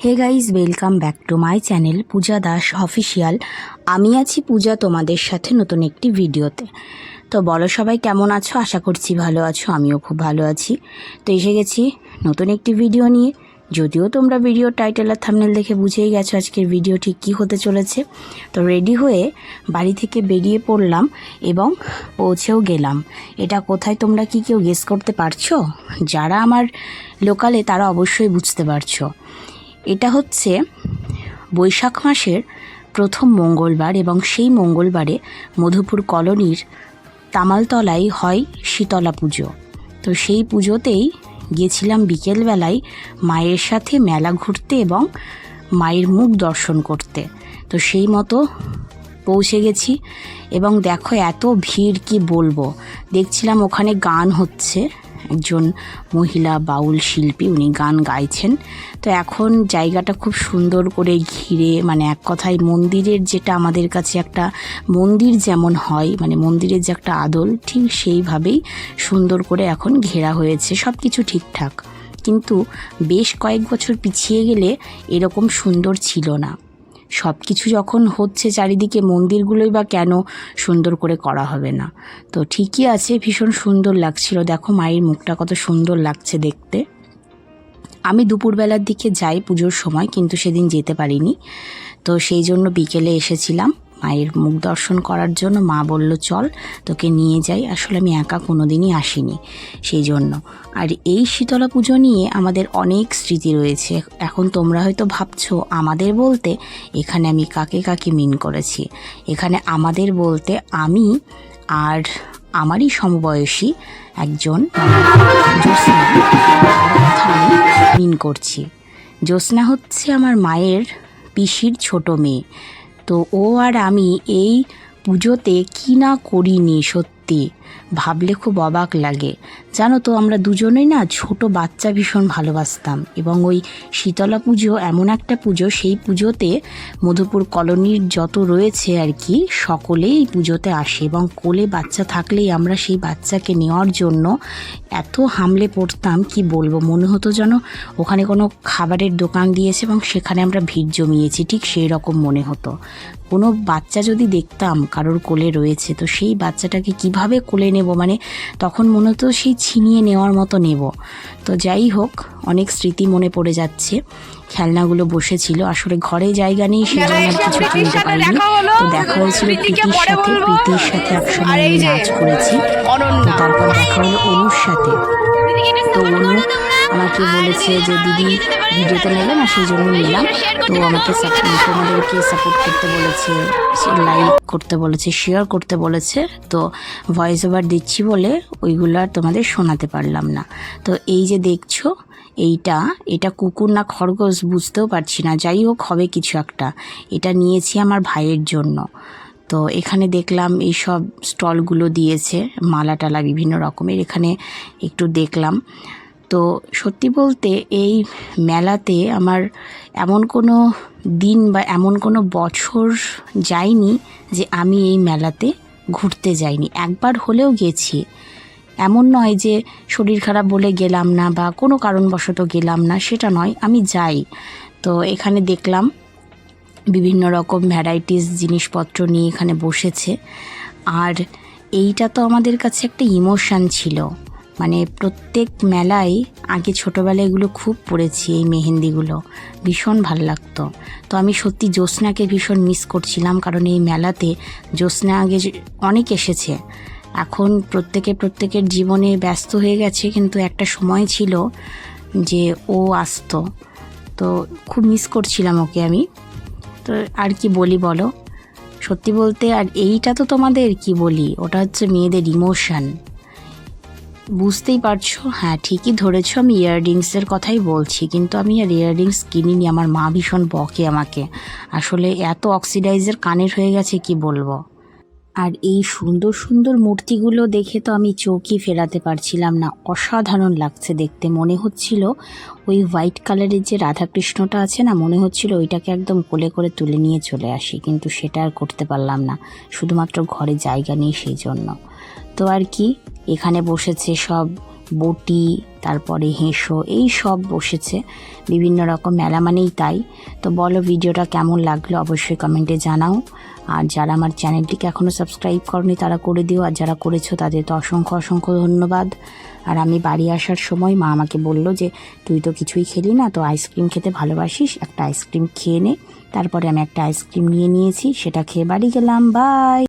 Hey guys, welcome back to my channel Puja Das official. আমি আছি পূজা তোমাদের সাথে নতুন একটি ভিডিওতে। তো বলো সবাই কেমন আছো? আশা করছি ভালো আছো, আমিও খুব ভালো আছি। তো এসে গেছি নতুন একটি ভিডিও নিয়ে। যদিও তোমরা ভিডিও টাইটেল আর থাম্বনেল দেখে বুঝেই গেছো আজকের ভিডিও ঠিক কী হতে চলেছে। তো রেডি হয়ে বাড়ি থেকে বেরিয়ে পড়লাম এবং পৌঁছেও গেলাম। এটা কোথায় তোমরা কি কেউ গেস করতে পারছো? যারা আমার লোকালে তারা অবশ্যই বুঝতে পারছো। এটা হচ্ছে বৈশাখ মাসের প্রথম মঙ্গলবার এবং সেই মঙ্গলবারে মধুপুর কলোনির তামালতলায় হয় শীতলা পুজো। তো সেই পুজোতেই গেছিলাম বিকেলবেলায় মায়ের সাথে মেলা ঘুরতে এবং মায়ের মুখ দর্শন করতে। তো সেই মতো পৌঁছে গেছি এবং দেখো এত ভিড় কি বলবো। দেখছিলাম ওখানে গান হচ্ছে, একজন মহিলা বাউল শিল্পী উনি গান গাইছেন। তো এখন জায়গাটা খুব সুন্দর করে ঘিরে, মানে এক কথায় মন্দিরের যেটা আমাদের কাছে একটা মন্দির যেমন হয়, মানে মন্দিরের যে একটা আদল, ঠিক সেইভাবেই সুন্দর করে এখন ঘেরা হয়েছে, সব কিছু ঠিকঠাক। কিন্তু বেশ কয়েক বছর পিছিয়ে গেলে এরকম সুন্দর ছিল না। সব কিছু যখন হচ্ছে চারিদিকে, মন্দিরগুলোই বা কেন সুন্দর করে করা হবে না? তো ঠিকই আছে, ভীষণ সুন্দর লাগছিল। দেখো মায়ের মুখটা কত সুন্দর লাগছে দেখতে। আমি দুপুরবেলার দিকে যাই পুজোর সময়, কিন্তু সেদিন যেতে পারিনি। তো সেই জন্য বিকেলে এসেছিলাম মায়ের মুখ দর্শন করার জন্য। মা বলল চল তোকে নিয়ে যাই। আসলে আমি একা কোনো দিনই আসিনি সেই জন্য। আর এই শীতলা পুজো নিয়ে আমাদের অনেক স্মৃতি রয়েছে। এখন তোমরা হয়তো ভাবছো আমাদের বলতে এখানে আমি কাকে কাকে মিন করেছি। এখানে আমাদের বলতে আমি আর আমারই সমবয়সী একজন জ্যোৎস্না আমি মিন করছি। জ্যোৎস্না হচ্ছে আমার মায়ের পিসির ছোট মেয়ে। তো ও আর আমি এই পুজোতে কি না করিনি, সত্যি ভাবলে খুব অবাক লাগে। জানো তো, আমরা দুজনেই না ছোট বাচ্চা ভীষণ ভালোবাসতাম। এবং ওই শীতলা পুজো এমন একটা পুজো, সেই পুজোতে মধুপুর কলোনির যত রয়েছে আর কি, সকলেই এই পুজোতে আসে। এবং কোলে বাচ্চা থাকলেই আমরা সেই বাচ্চাকে নেওয়ার জন্য এত হামলে পড়তাম কি বলবো। মনে হতো যেন ওখানে কোনো খাবারের দোকান দিয়েছে এবং সেখানে আমরা ভিড় জমিয়েছি, ঠিক সেই রকম মনে হতো। কোনো বাচ্চা যদি দেখতাম কারোর কোলে রয়েছে, তো সেই বাচ্চাটাকে কিভাবে কোলে নেব, মানে তখন মনে হতো সেই ছিনিয়ে নেওয়ার মতো নেব। তো যাই হোক, অনেক স্মৃতি মনে পড়ে যাচ্ছে। খেলনাগুলো বসেছিল, আসলে ঘরে জায়গা নেই সেই জন্য আর কিছু কিনতে পারিনি। তো দেখা হয়েছিল প্রীতির সাথে একসময় আমি নাচ করেছি। তো তারপর দেখা হলো অনুর সাথে। তো অনু আমাকে বলেছে যে দিদি ভিডিওতে নেবে না, সেই জন্য নিলাম। তো আমাকে তোমাদেরকে সাপোর্ট করতে বলেছে, লাইক করতে বলেছে, শেয়ার করতে বলেছে। তো ভয়েস ওভার দিচ্ছি বলে ওইগুলো আর তোমাদের শোনাতে পারলাম না। তো এই যে দেখছো, এটা কুকুর না খরগোশ বুঝতেও পারছি না, যাই হোক হবে কিছু একটা। এটা নিয়েছি আমার ভাইয়ের জন্য। তো এখানে দেখলাম এই সব স্টলগুলো দিয়েছে, মালা টালা বিভিন্ন রকমের, এখানে একটু দেখলাম। তো সত্যি বলতে এই মেলাতে আমার এমন কোনো দিন বা এমন কোনো বছর যায়নি যে আমি এই মেলাতে ঘুরতে যাইনি। একবার হলেও গেছি, এমন নয় যে শরীর খারাপ বলে গেলাম না বা কোনো কারণবশত গেলাম না, সেটা নয়, আমি যাই। তো এখানে দেখলাম বিভিন্ন রকম ভ্যারাইটিস জিনিসপত্র নিয়ে এখানে বসেছে। আর এইটা তো আমাদের কাছে একটা ইমোশান ছিল, মানে প্রত্যেক মেলায় আগে ছোটোবেলায় এগুলো খুব পড়েছি, এই মেহেন্দিগুলো ভীষণ ভাল লাগতো। তো আমি সত্যি জ্যোৎস্নাকে ভীষণ মিস করছিলাম, কারণ এই মেলাতে জ্যোৎস্না আগে অনেক এসেছে। এখন প্রত্যেকের জীবনে ব্যস্ত হয়ে গেছে, কিন্তু একটা সময় ছিল যে ও আসতো। তো খুব মিস করছিলাম ওকে আমি। তো আর কি বলি বলো, সত্যি বলতে। আর এইটা তো তোমাদের কি বলি, ওটা হচ্ছে মেয়েদের ইমোশান, বুঝতেই পারছো। হ্যাঁ ঠিকই ধরেছো, আমি ইয়াররিংসের কথাই বলছি, কিন্তু আমি আর ইয়াররিংস কিনিনি। আমার মা ভীষণ বকে আমাকে, আসলে এত অক্সিডাইজের কানের হয়ে গেছে কি বলবো। আর এই সুন্দর সুন্দর মূর্তিগুলো দেখে তো আমি চোখই ফেরাতে পারছিলাম না, অসাধারণ লাগছে দেখতে। মনে হচ্ছিল ওই হোয়াইট কালারের যে রাধাকৃষ্ণটা আছে না, মনে হচ্ছিল ওইটাকে একদম কোলে করে তুলে নিয়ে চলে আসি, কিন্তু সেটা আর করতে পারলাম না, শুধুমাত্র ঘরে জায়গা নেই সেই জন্য। তো আর কি, এখানে বসেছে সব বটি, তারপরে হেঁসো, এই সব বসেছে। বিভিন্ন রকম মেলা মানেই তাই। তো বলো ভিডিওটা কেমন লাগলো অবশ্যই কমেন্টে জানাও। আর যারা আমার চ্যানেলটিকে এখনও সাবস্ক্রাইব করনি তারা করে দিও, আর যারা করেছো তাদের তো অসংখ্য অসংখ্য ধন্যবাদ। আর আমি বাড়ি আসার সময় মা আমাকে বলল যে তুই তো কিছুই খেলি না, তো আইসক্রিম খেতে ভালোবাসিস, একটা আইসক্রিম খেয়ে নে। তারপরে আমি একটা আইসক্রিম নিয়ে নিয়েছি, সেটা খেয়ে বাড়ি গেলাম। বাই।